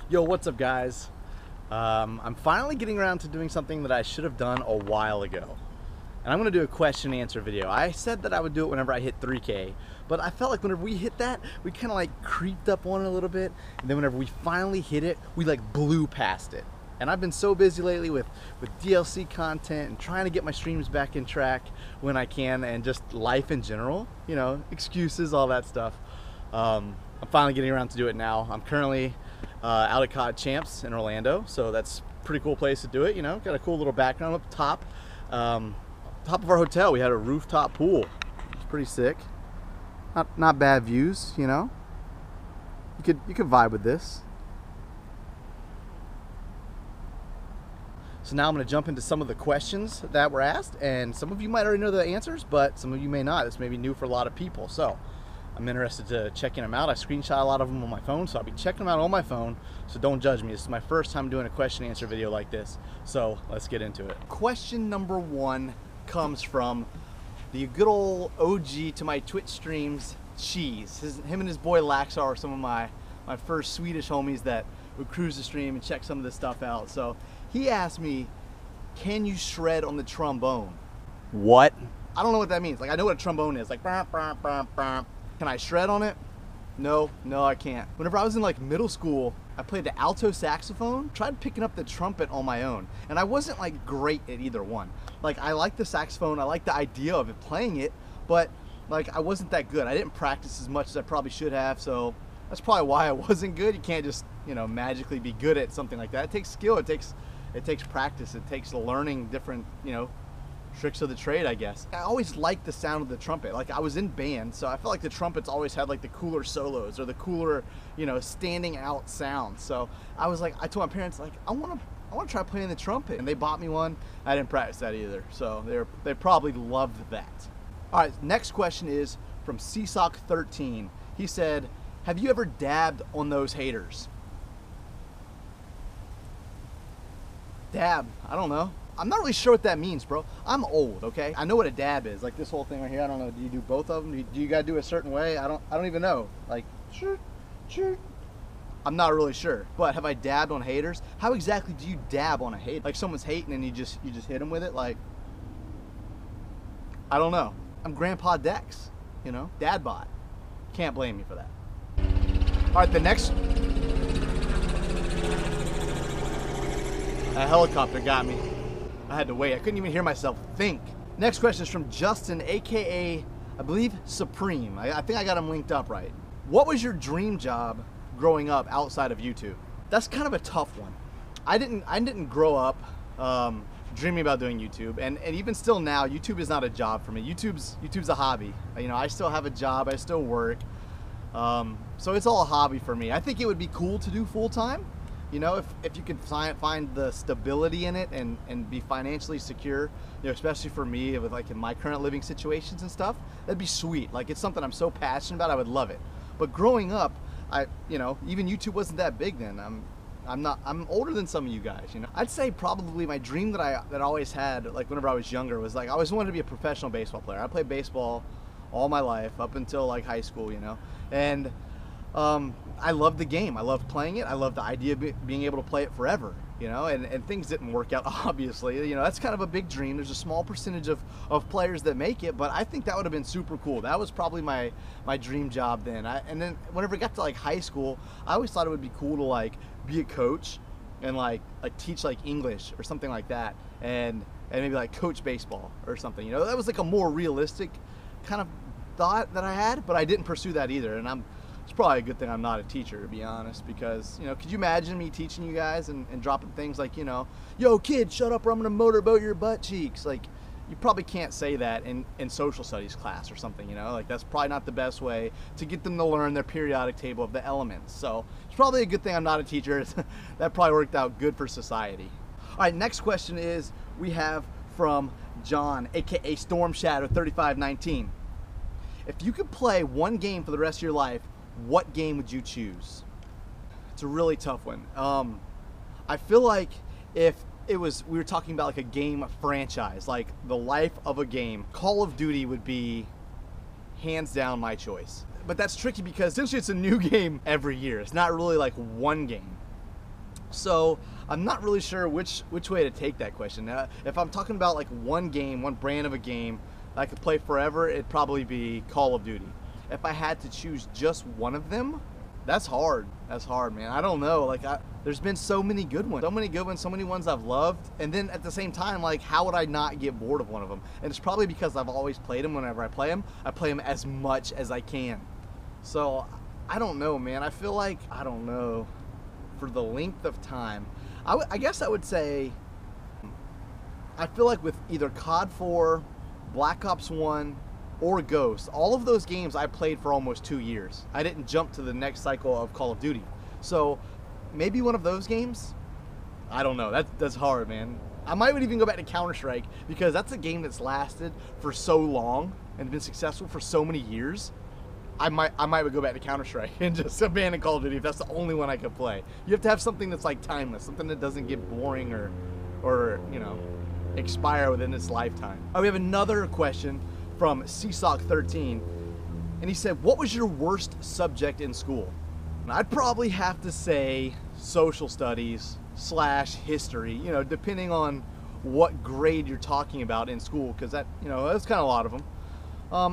Yo, what's up guys? I'm finally getting around to doing something that I should have done a while ago. And I'm gonna do a question and answer video. I said that I would do it whenever I hit 3K, but I felt like whenever we hit that, we kind of like creeped up on it a little bit. And then whenever we finally hit it, we like blew past it. And I've been so busy lately with DLC content and trying to get my streams back in track when I can, and just life in general, you know, excuses, all that stuff. I'm finally getting around to do it now. I'm currently out at COD Champs in Orlando, so that's a pretty cool place to do it, you know. Got a cool little background up top. Top of our hotel, we had a rooftop pool. It's pretty sick. Not bad views, you know. You could vibe with this. So now I'm going to jump into some of the questions that were asked, and some of you might already know the answers, but some of you may not. This may be new for a lot of people, so I'm interested to checking them out. I screenshot a lot of them on my phone, so I'll be checking them out on my phone, so don't judge me. This is my first time doing a question and answer video like this, so let's get into it. Question number one comes from the good old OG to my Twitch streams, Cheese. Him and his boy Laxar are some of my first Swedish homies that would cruise the stream and check some of this stuff out. So he asked me, can you shred on the trombone? What? I don't know what that means. Like, I know what a trombone is, like bah, bah, bah, bah. Can I shred on it? No, I can't. Whenever I was in like middle school, I played the alto saxophone, tried picking up the trumpet on my own, and I wasn't like great at either one. Like, I like the saxophone, I like the idea of it, playing it, but like I wasn't that good. I didn't practice as much as I probably should have, so that's probably why I wasn't good. You can't just, you know, magically be good at something like that. It takes skill, it takes practice, it takes learning different, you know, tricks of the trade, I guess. I always liked the sound of the trumpet. Like, I was in band, so I felt like the trumpets always had like the cooler solos or the cooler, you know, standing out sounds. So I was like, I told my parents, like, I want to try playing the trumpet, and they bought me one. I didn't practice that either, so they probably loved that. All right, next question is from CSOC13. He said, have you ever dabbed on those haters? Dab, I don't know. I'm not really sure what that means, bro. I'm old, okay? I know what a dab is, like this whole thing right here. I don't know. Do you do both of them? Do you gotta do a certain way? I don't even know. Like, sure. I'm not really sure. But have I dabbed on haters? How exactly do you dab on a hater? Like, someone's hating and you just hit them with it? Like, I don't know. I'm Grandpa Dex, you know? Dad bod. Can't blame me for that. All right, the next. A helicopter got me. I had to wait. I couldn't even hear myself think. Next question is from Justin, aka, I believe, Supreme. I think I got him linked up right. What was your dream job growing up outside of YouTube? That's kind of a tough one. I didn't grow up dreaming about doing YouTube, and even still now, YouTube is not a job for me. YouTube's a hobby. You know, I still have a job. I still work. So it's all a hobby for me. I think it would be cool to do full time. You know, if you could find the stability in it and be financially secure, you know, especially for me with like in my current living situations and stuff, that'd be sweet. Like, it's something I'm so passionate about, I would love it. But growing up, you know, even YouTube wasn't that big then. I'm older than some of you guys, you know. I'd say probably my dream that I always had, like whenever I was younger, was like I always wanted to be a professional baseball player. I played baseball all my life up until like high school, you know, and I loved the game. I loved playing it. I loved the idea of being able to play it forever, you know, and things didn't work out, obviously. You know, that's kind of a big dream. There's a small percentage of players that make it, but I think that would have been super cool. That was probably my dream job then. And then whenever it got to like high school, I always thought it would be cool to like be a coach and like teach like English or something like that, and maybe like coach baseball or something. You know, that was like a more realistic kind of thought that I had, but I didn't pursue that either. And it's probably a good thing I'm not a teacher, to be honest, because, you know, could you imagine me teaching you guys and dropping things like, you know, yo kid, shut up or I'm gonna motorboat your butt cheeks? Like, you probably can't say that in social studies class or something, you know, like that's probably not the best way to get them to learn their periodic table of the elements. So it's probably a good thing I'm not a teacher. That probably worked out good for society. All right, next question is we have from John, aka Storm Shadow 3519. If you could play one game for the rest of your life, what game would you choose? It's a really tough one. I feel like if we were talking about like a game franchise, like the life of a game, Call of Duty would be hands down my choice. But that's tricky because essentially it's a new game every year. It's not really like one game. So I'm not really sure which way to take that question. If I'm talking about like one game, one brand of a game I could play forever, it'd probably be Call of Duty. If I had to choose just one of them, that's hard. That's hard, man. I don't know. Like, there's been so many good ones. So many good ones, so many ones I've loved. And then at the same time, like, how would I not get bored of one of them? And it's probably because I've always played them. Whenever I play them as much as I can. So, I don't know, man. I feel like, I don't know, for the length of time, I guess I would say, I feel like with either COD 4, Black Ops 1, or Ghost, all of those games I played for almost 2 years. I didn't jump to the next cycle of Call of Duty. So maybe one of those games? I don't know. That's hard, man. I might even go back to Counter-Strike because that's a game that's lasted for so long and been successful for so many years. I might go back to Counter-Strike and just abandon Call of Duty if that's the only one I could play. You have to have something that's like timeless, something that doesn't get boring or you know, expire within its lifetime. Oh, we have another question from CSOC13, and he said, what was your worst subject in school? And I'd probably have to say social studies / history, you know, depending on what grade you're talking about in school, because that, you know, that's kind of a lot of them.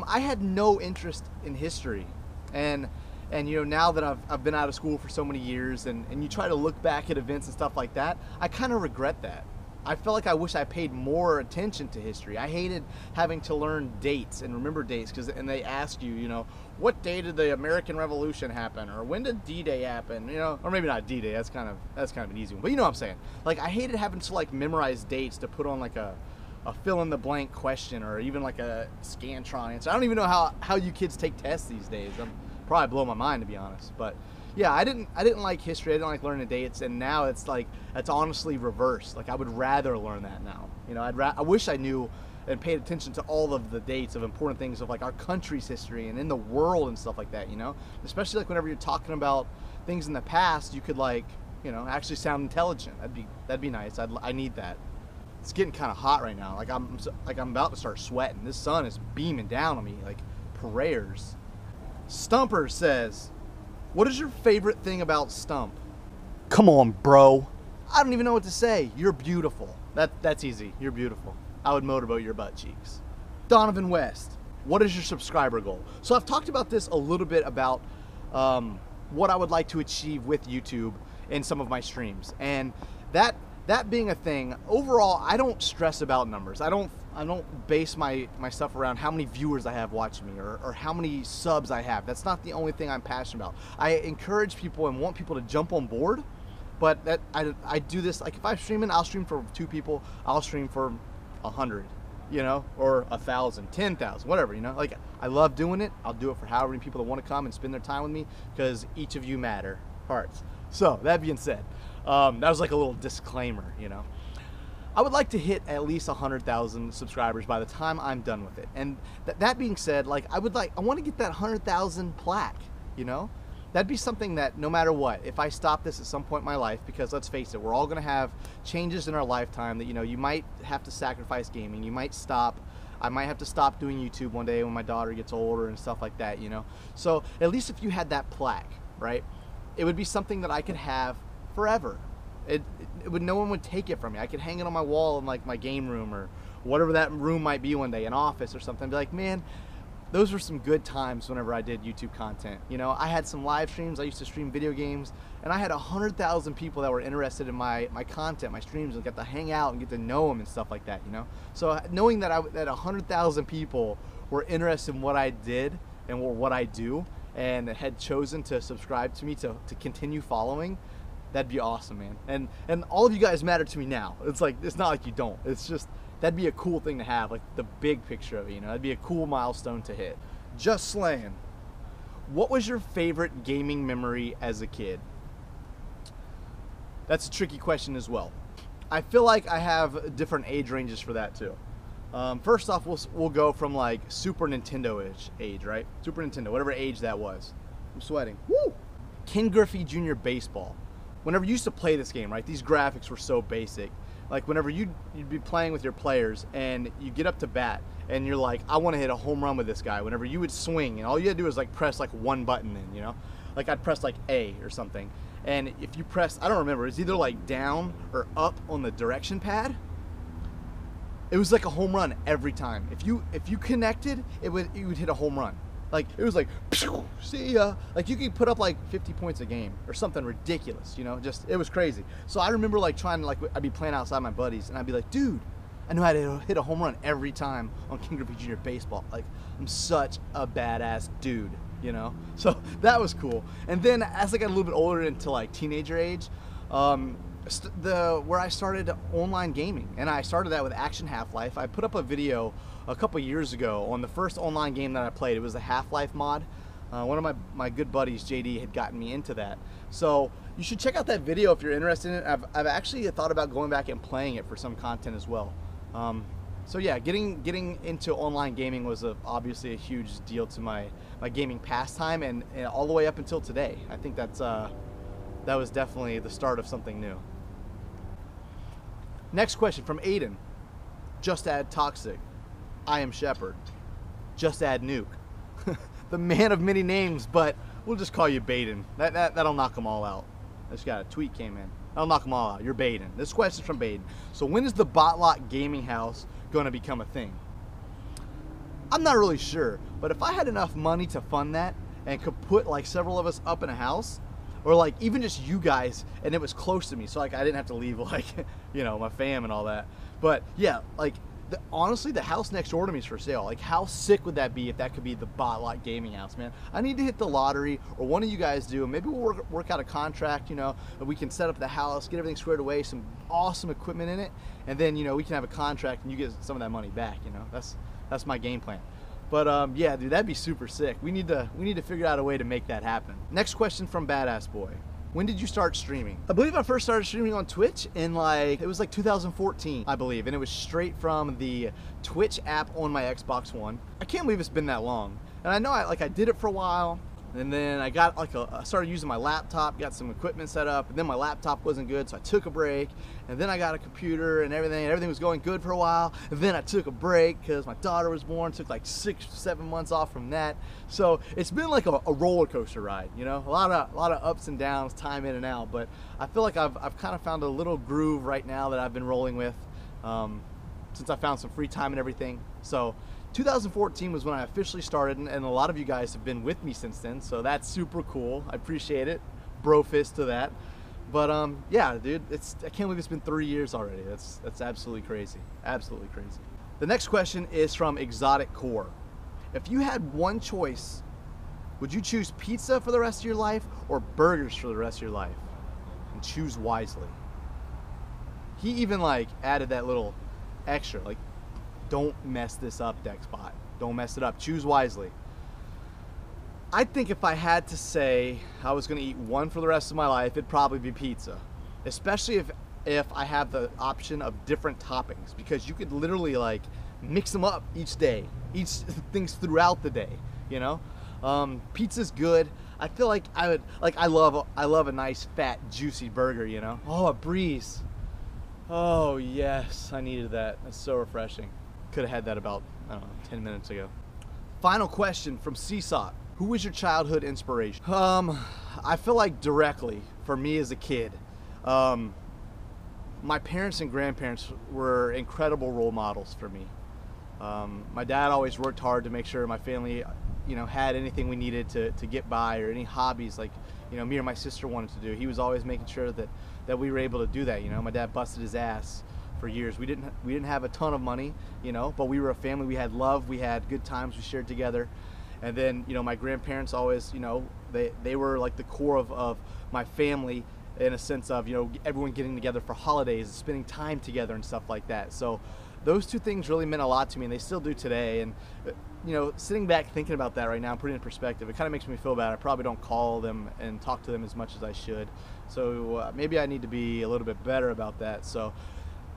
I had no interest in history, and you know, now that I've been out of school for so many years, and you try to look back at events and stuff like that, I kind of regret that. I felt like I wish I paid more attention to history. I hated having to learn dates and remember dates, and they ask you, you know, what day did the American Revolution happen, or when did D-Day happen, you know, or maybe not D-Day. That's kind of an easy one, but you know what I'm saying. Like, I hated having to like memorize dates to put on like a fill-in-the-blank question or even like a Scantron answer. I don't even know how you kids take tests these days. I'm probably blow my mind, to be honest, but. Yeah, I didn't like history. I didn't like learning dates, and now it's like it's honestly reversed. Like, I would rather learn that now. You know, I wish I knew and paid attention to all of the dates of important things of like our country's history and in the world and stuff like that. You know, especially like whenever you're talking about things in the past, you could like, you know, actually sound intelligent. That'd be nice. I need that. It's getting kind of hot right now. Like I'm about to start sweating. This sun is beaming down on me like prayers. Stumper says, what is your favorite thing about Stump? Come on, bro. I don't even know what to say. You're beautiful. That's easy. You're beautiful. I would motorboat your butt cheeks. Donovan West, what is your subscriber goal? So I've talked about this a little bit about what I would like to achieve with YouTube in some of my streams. And that being a thing, overall, I don't stress about numbers. I don't base my stuff around how many viewers I have watching me or how many subs I have. That's not the only thing I'm passionate about. I encourage people and want people to jump on board, but I do this, like if I'm streaming, I'll stream for 2 people, I'll stream for 100, you know, or 1,000, 10,000, whatever, you know. Like, I love doing it. I'll do it for however many people that want to come and spend their time with me, because each of you matter. Hearts. So, that being said, that was like a little disclaimer, you know. I would like to hit at least 100,000 subscribers by the time I'm done with it. And that being said, like I want to get that 100,000 plaque, you know? That'd be something that no matter what, if I stop this at some point in my life, because let's face it, we're all going to have changes in our lifetime that, you know, you might have to sacrifice gaming, you might stop. I might have to stop doing YouTube one day when my daughter gets older and stuff like that, you know? So at least if you had that plaque, right? It would be something that I could have forever. No one would take it from me. I could hang it on my wall in like my game room or whatever that room might be one day, an office or something. Be like, man, those were some good times whenever I did YouTube content. You know, I had some live streams. I used to stream video games, and I had 100,000 people that were interested in my content, my streams, and got to hang out and get to know them and stuff like that. You know, so knowing that that 100,000 people were interested in what I did and what I do, and had chosen to subscribe to me to continue following. That'd be awesome, man. And all of you guys matter to me now. It's like, it's not like you don't. It's just, that'd be a cool thing to have, like the big picture of it, you know. That'd be a cool milestone to hit. Just slaying. What was your favorite gaming memory as a kid? That's a tricky question as well. I feel like I have different age ranges for that too. First off, we'll go from like Super Nintendo age, right? Super Nintendo, whatever age that was. I'm sweating. Woo! Ken Griffey Jr. Baseball. Whenever you used to play this game, right, these graphics were so basic. Like whenever you'd be playing with your players and you get up to bat and you're like, I want to hit a home run with this guy. Whenever you would swing and all you had to do was like press like one button in, you know? Like I'd press like A or something. and if you press, I don't remember, it's either like down or up on the direction pad, it was like a home run every time. If you connected, you would hit a home run. Like, it was like, see ya. Like, you could put up like 50 points a game or something ridiculous, you know, just, it was crazy. So I remember like trying to, like, I'd be playing outside my buddies and I'd be like, dude, I know how to hit a home run every time on King Griffey Jr. Baseball. Like, I'm such a badass dude, you know? So that was cool. And then as I got a little bit older into like teenager age, where I started online gaming, and I started that with Action Half-Life. I put up a video a couple years ago on the first online game that I played. It was the Half-Life mod. One of my good buddies, JD, had gotten me into that. So you should check out that video if you're interested in it. I've actually thought about going back and playing it for some content as well. So yeah, getting into online gaming was obviously a huge deal to my gaming pastime, and all the way up until today. I think that was definitely the start of something new. Next question from Aiden. Just add Toxic. I am Shepherd. Just add Nuke. The man of many names, but we'll just call you Baden. That'll knock them all out. I just got a tweet came in. That'll knock them all out. You're Baden. This question's from Baden. So when is the Botlot Gaming House going to become a thing? I'm not really sure, but if I had enough money to fund that and could put like several of us up in a house, or like even just you guys, and it was close to me, so like I didn't have to leave like, you know, my fam and all that. But yeah, like honestly, the house next door to me is for sale. Like, how sick would that be if that could be the Botlot Gaming House, man? I need to hit the lottery, or one of you guys do, and maybe we'll work out a contract, you know, and we can set up the house, get everything squared away, some awesome equipment in it, and then, you know, we can have a contract and you get some of that money back, you know. That's my game plan. But yeah, dude, that'd be super sick. We need to figure out a way to make that happen. Next question from Badass Boy. When did you start streaming? I believe I first started streaming on Twitch in it was like 2014, I believe, and it was straight from the Twitch app on my Xbox One. I can't believe it's been that long. And I know I did it for a while, and then I got I started using my laptop, got some equipment set up, and then my laptop wasn't good, so I took a break, and then I got a computer and everything was going good for a while, and then I took a break because my daughter was born, took like 6-7 months off from that. So it's been like a roller coaster ride, you know, a lot of ups and downs, time in and out, but I feel like I've kind of found a little groove right now that I've been rolling with since I found some free time and everything. So 2014 was when I officially started, and a lot of you guys have been with me since then, so that's super cool. I appreciate it. Bro fist to that. But yeah, dude, I can't believe it's been 3 years already. That's absolutely crazy. Absolutely crazy. The next question is from Exotic Core. If you had one choice, would you choose pizza for the rest of your life or burgers for the rest of your life? And choose wisely. He even like added that little extra, like, don't mess this up, DEXB0T. Don't mess it up. Choose wisely. I think if I had to say I was going to eat one for the rest of my life, it'd probably be pizza. Especially if I have the option of different toppings, because you could literally like mix them up each day, each things throughout the day, you know? Pizza's good. I feel like I love a nice fat juicy burger, you know? Oh, a breeze. Oh yes, I needed that. That's so refreshing. Could have had that about, I don't know, 10 minutes ago. Final question from Seesaw. Who was your childhood inspiration? I feel like directly, for me as a kid, my parents and grandparents were incredible role models for me. My dad always worked hard to make sure my family, you know, had anything we needed to get by, or any hobbies like, you know, me or my sister wanted to do. He was always making sure that we were able to do that, you know. My dad busted his ass for years. We didn't have a ton of money, you know, but we were a family. We had love, we had good times, we shared together. And then, you know, my grandparents always, you know, they were like the core of my family, in a sense of, you know, everyone getting together for holidays, spending time together and stuff like that. So those two things really meant a lot to me, and they still do today. And you know, sitting back thinking about that right now, putting it in perspective, it kind of makes me feel bad. I probably don't call them and talk to them as much as I should. So maybe I need to be a little bit better about that. So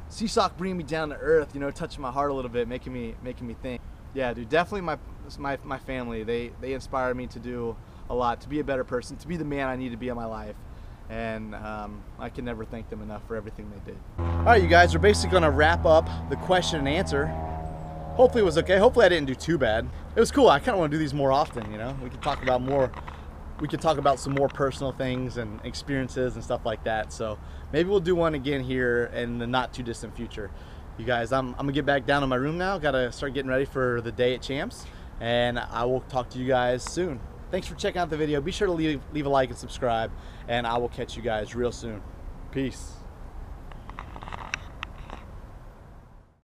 Seesaw bringing me down to earth, you know, touching my heart a little bit, making me think. Yeah, dude, definitely my family. They inspire me to do a lot, to be a better person, to be the man I need to be in my life. And I can never thank them enough for everything they did. All right, you guys, we're basically gonna wrap up the question and answer. Hopefully it was okay. Hopefully I didn't do too bad. It was cool. I kind of want to do these more often, you know. We can talk about more we could talk about some more personal things and experiences and stuff like that. So maybe we'll do one again here in the not too distant future. You guys, I'm gonna get back down to my room now. Gotta start getting ready for the day at Champs, and I will talk to you guys soon. Thanks for checking out the video. Be sure to leave a like and subscribe, and I will catch you guys real soon. Peace.